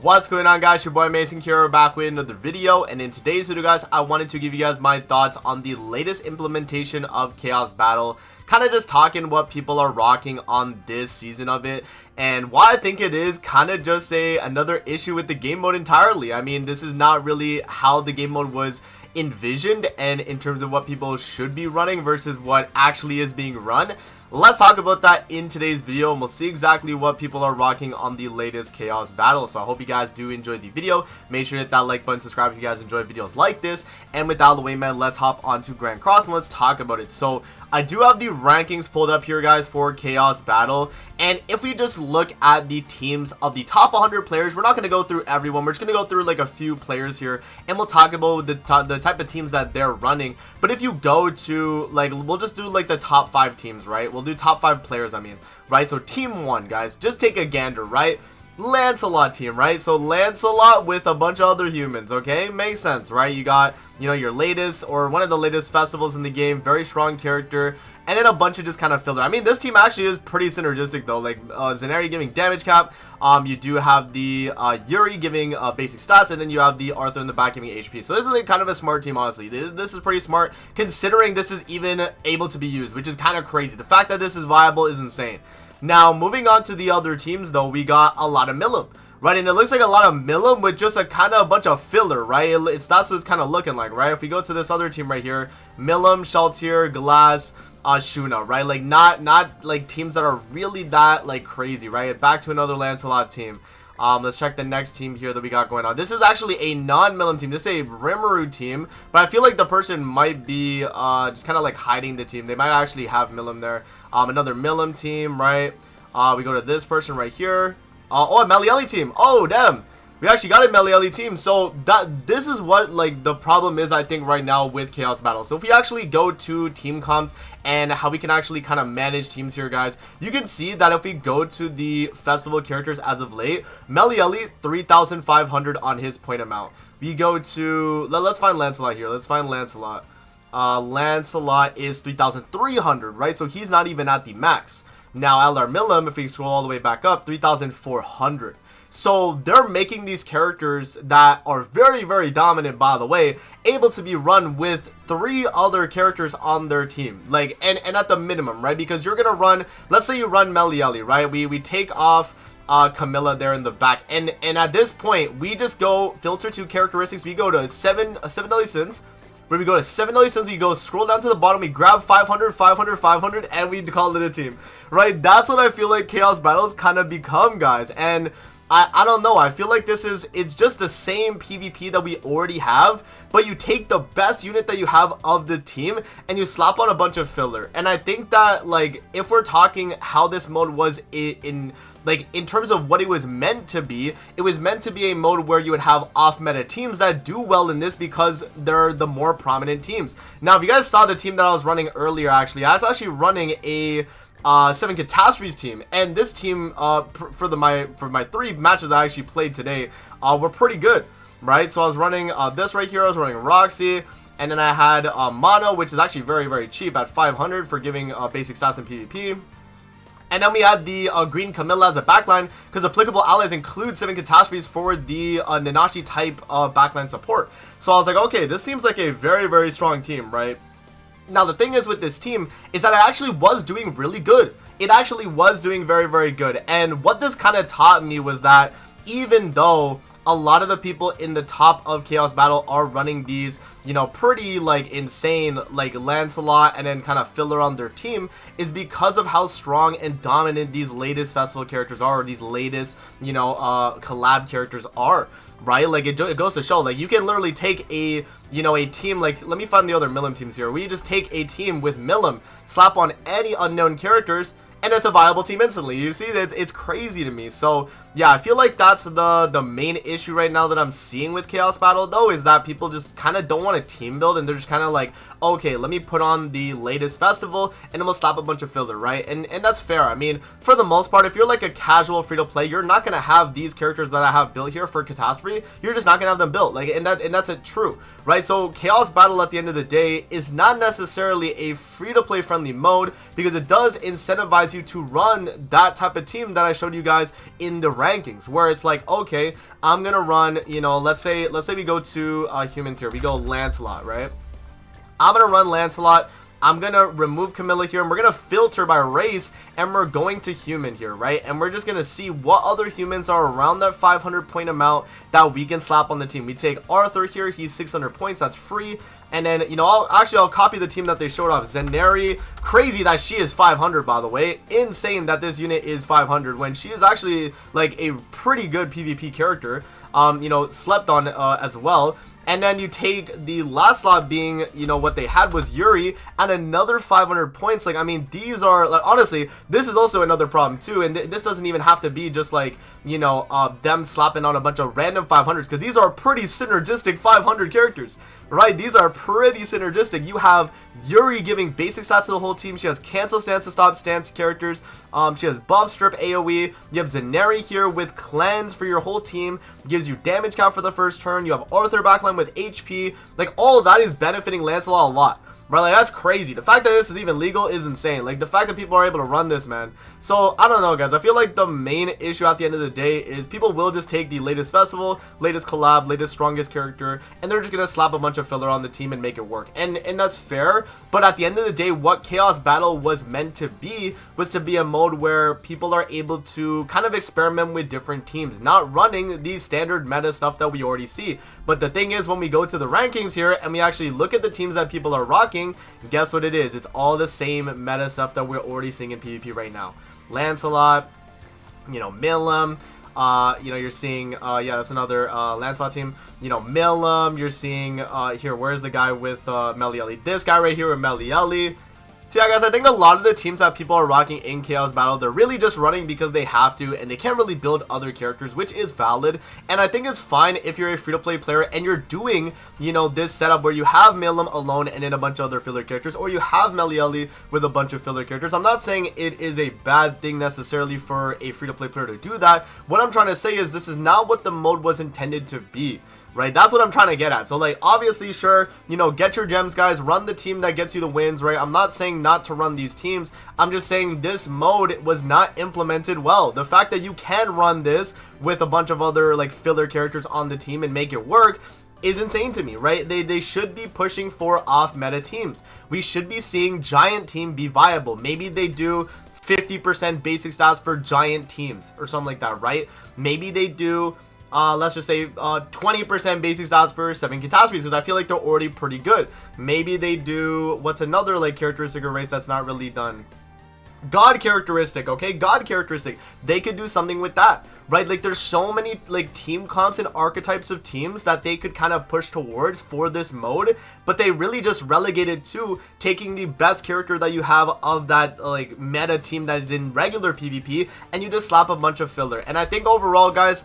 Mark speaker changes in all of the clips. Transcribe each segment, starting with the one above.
Speaker 1: What's going on, guys? Your boy Mason here, back with another video, and in today's video, guys, I wanted to give you guys my thoughts on the latest implementation of Chaos Battle, kind of just talking what people are rocking on this season of it, and why I think it is kind of just another issue with the game mode entirely. I mean, this is not really how the game mode was envisioned, and in terms of what people should be running versus what actually is being run. Let's talk about that in today's video, and we'll see exactly what people are rocking on the latest Chaos Battle. So I hope you guys do enjoy the video. Make sure to hit that like button, subscribe if you guys enjoy videos like this. And with that out of the way, man, let's hop on to Grand Cross and let's talk about it. So I do have the rankings pulled up here, guys, for Chaos Battle. And if we just look at the teams of the top 100 players, we're not going to go through everyone. We're just going to go through like a few players here, and we'll talk about the type of teams that they're running. But if you go to, like, we'll just do like the top 5 teams, right? We'll do top 5 players, I mean, right? So team 1, guys, just take a gander, right? Lancelot team, right? So Lancelot with a bunch of other humans, okay? Makes sense, right? You got, you know, your latest or one of the latest festivals in the game, very strong character, and then a bunch of just kind of filler. I mean, this team actually is pretty synergistic though, like Zenari giving damage cap, you do have the Yuri giving basic stats, and then you have the Arthur in the back giving HP. So this is like kind of a smart team, honestly. This is pretty smart considering this is even able to be used, which is kind of crazy. The fact that this is viable is insane. Now, moving on to the other teams, though, we got a lot of Milim, right? And it looks like a lot of Milim with just a kind of a bunch of filler, right? That's what it's kind of looking like, right? If we go to this other team right here, Milim, Shaltir, Glass, Shuna, right? Like, not like teams that are really that, like, crazy, right? Back to another Lancelot team. Let's check the next team here that we got going on. This is actually a non-Milim team. This is a Rimuru team, but I feel like the person might be just kind of like hiding the team. They might actually have Milim there. Another Milim team, right? We go to this person right here. Oh, a Melieli team. Oh, damn. We actually got a Melieli team. So this is what like the problem is, I think, right now with Chaos Battle. So if we actually go to team comps and how we can actually kind of manage teams here, guys, you can see that if we go to the festival characters as of late, Melieli 3,500 on his point amount. We go to let's find Lancelot here. Let's find Lancelot. Lancelot is 3,300, right? So he's not even at the max. Now Eldar Milim, if we scroll all the way back up, 3,400. So they're making these characters that are very, very dominant, by the way, able to be run with 3 other characters on their team, like, and at the minimum, right? Because you're gonna run, let's say you run Melieli, right? We take off Camilla there in the back, and at this point we just go filter to characteristics. We go to 7 deadly sins. Where we go to 7 deadly sins, we go scroll down to the bottom, we grab 500, 500, 500, and we call it a team, right? That's what I feel like Chaos Battles kind of become, guys. And I don't know, I feel like it's just the same PvP that we already have, but you take the best unit that you have of the team and you slap on a bunch of filler. And I think that, like, if we're talking how this mode was in terms of what it was meant to be, it was meant to be a mode where you would have off-meta teams that do well in this because they're the more prominent teams. Now, if you guys saw the team that I was running earlier, actually, I was actually running a 7 Catastrophes team, and this team for my 3 matches I actually played today were pretty good, right? So I was running this right here, I was running Roxy, and then I had Mono, which is actually very, very cheap at 500 for giving basic stats in PvP. And then we had the green Camilla as a backline, because applicable allies include 7 Catastrophes for the Nanashi type backline support. So I was like, okay, this seems like a very, very strong team, right? Now, the thing is with this team is that it actually was doing really good. It actually was doing very, very good. And what this kind of taught me was that even though a lot of the people in the top of Chaos Battle are running these, you know, pretty like insane like Lancelot and then kind of filler on their team, is because of how strong and dominant these latest festival characters are, or these latest, you know, collab characters are, right? Like it goes to show, like, you can literally take a, you know, a team, like, let me find the other Milim teams here. We just take a team with Milim, slap on any unknown characters, and it's a viable team instantly. You see, it's crazy to me. So yeah, I feel like that's the main issue right now that I'm seeing with Chaos Battle, though, is that people just kind of don't want to team build, and they're just kind of like, okay, let me put on the latest festival and then we'll slap a bunch of filler, right? And that's fair. I mean, for the most part, if you're like a casual free-to-play, you're not gonna have these characters that I have built here for Catastrophe. You're just not gonna have them built, like, and that's it, true, right? So Chaos Battle at the end of the day is not necessarily a free-to-play friendly mode, because it does incentivize you to run that type of team that I showed you guys in the rankings, where it's like, okay, I'm gonna run, you know, let's say we go to humans here, we go Lancelot, right? I'm gonna run Lancelot. I'm gonna remove Camilla here, and we're gonna filter by race, and we're going to human here, right? And we're just gonna see what other humans are around that 500 point amount that we can slap on the team. We take Arthur here, he's 600 points, that's free. And then, you know, I'll copy the team that they showed off. Zenari, crazy that she is 500, by the way. Insane that this unit is 500 when she is actually like a pretty good PvP character. You know, slept on as well. And then you take the last slot being, you know, what they had was Yuri and another 500 points. Like, I mean, these are, like, honestly, this is also another problem too. And this doesn't even have to be just like, you know, them slapping on a bunch of random 500s, because these are pretty synergistic 500 characters, right? These are pretty synergistic. You have Yuri giving basic stats to the whole team. She has cancel stance to stop stance characters. She has buff strip AoE. You have Zenari here with cleanse for your whole team. Gives you damage count for the first turn. You have Arthur backline with HP. Like, all of that is benefiting Lancelot a lot. Bro, like, that's crazy. The fact that this is even legal is insane. Like, the fact that people are able to run this, man. So, I don't know, guys. I feel like the main issue at the end of the day is people will just take the latest festival, latest collab, latest strongest character, and they're just gonna slap a bunch of filler on the team and make it work. And that's fair, but at the end of the day, what Chaos Battle was meant to be was to be a mode where people are able to kind of experiment with different teams, not running the standard meta stuff that we already see. But the thing is, when we go to the rankings here and we actually look at the teams that people are rocking, guess what it is? It's all the same meta stuff that we're already seeing in PvP right now. Lancelot, you know, Milim, you know, you're seeing, yeah, that's another Lancelot team, you know, Milim, you're seeing, here, where's the guy with Melieli? This guy right here with Melieli. So yeah, guys, I think a lot of the teams that people are rocking in Chaos Battle, they're really just running because they have to, and they can't really build other characters, which is valid. And I think it's fine if you're a free-to-play player and you're doing, you know, this setup where you have Milim alone and then a bunch of other filler characters, or you have Melieli with a bunch of filler characters. I'm not saying it is a bad thing necessarily for a free-to-play player to do that. What I'm trying to say is this is not what the mode was intended to be. Right, that's what I'm trying to get at. So, like, obviously, sure, you know, get your gems, guys, run the team that gets you the wins, right? I'm not saying not to run these teams. I'm just saying this mode was not implemented well. The fact that you can run this with a bunch of other, like, filler characters on the team and make it work is insane to me, right? They should be pushing for off-meta teams. We should be seeing Giant Team be viable. Maybe they do 50% basic stats for Giant teams or something like that, right? Maybe they do let's just say 20% basic stats for 7 catastrophes, because I feel like they're already pretty good. Maybe they do, what's another like characteristic or race that's not really done? God characteristic, okay? God characteristic. They could do something with that, right? Like, there's so many like team comps and archetypes of teams that they could kind of push towards for this mode, but they really just relegated to taking the best character that you have of that like meta team that is in regular PvP, and you just slap a bunch of filler. And I think overall, guys,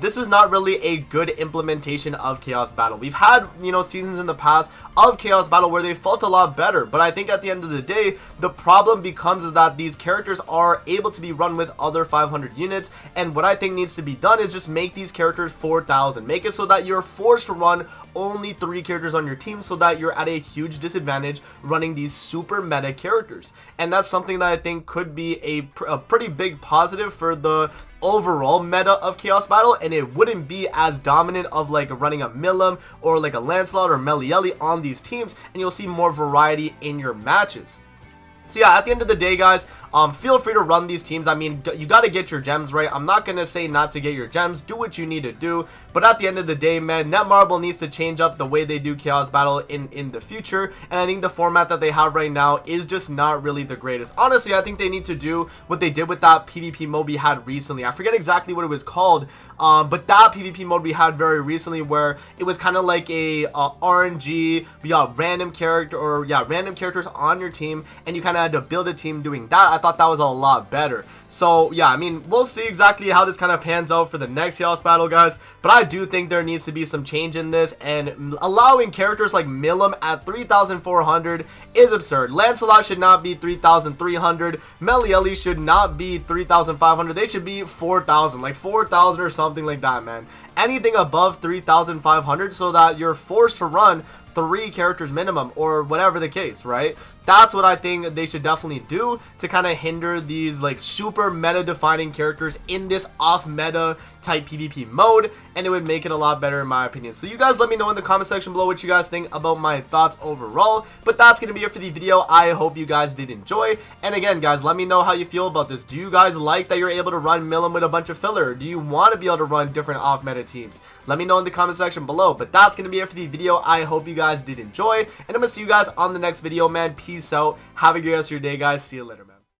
Speaker 1: this is not really a good implementation of Chaos Battle. We've had, you know, seasons in the past of Chaos Battle where they felt a lot better, but I think at the end of the day, the problem becomes is that these characters are able to be run with other 500 units, and what I think needs to be done is just make these characters 4,000. Make it so that you're forced to run only 3 characters on your team, so that you're at a huge disadvantage running these super meta characters. And that's something that I think could be a pretty big positive for the overall meta of Chaos Battle, and it wouldn't be as dominant of like running a Milim or like a Lancelot or Melieli on these teams, and you'll see more variety in your matches. So yeah, at the end of the day, guys, feel free to run these teams. I mean, you got to get your gems, right? I'm not going to say not to get your gems. Do what you need to do. But at the end of the day, man, Netmarble needs to change up the way they do Chaos Battle in the future. And I think the format that they have right now is just not really the greatest. Honestly, I think they need to do what they did with that PvP mode we had recently. I forget exactly what it was called. But that PvP mode we had very recently, where it was kind of like a RNG, we got random character, or yeah, random characters on your team, and you kind of had to build a team doing that. I thought that was a lot better. So yeah, I mean, we'll see exactly how this kind of pans out for the next Chaos Battle, guys, but I do think there needs to be some change in this, and allowing characters like Milim at 3,400 is absurd. Lancelot should not be 3,300. Melieli should not be 3,500. They should be 4,000, like 4,000 or something like that, man. Anything above 3,500, so that you're forced to run 3 characters minimum, or whatever the case, right? That's what I think they should definitely do to kind of hinder these like super meta defining characters in this off meta type PvP mode, and it would make it a lot better in my opinion. So you guys let me know in the comment section below what you guys think about my thoughts overall. But that's gonna be it for the video. I hope you guys did enjoy, and again guys, let me know how you feel about this. Do you guys like that you're able to run Milim with a bunch of filler? Do you want to be able to run different off meta teams? Let me know in the comment section below. But that's gonna be it for the video. I hope you guys did enjoy, and I'm gonna see you guys on the next video, man. Peace out. Have a great rest of your day, guys. See you later, man.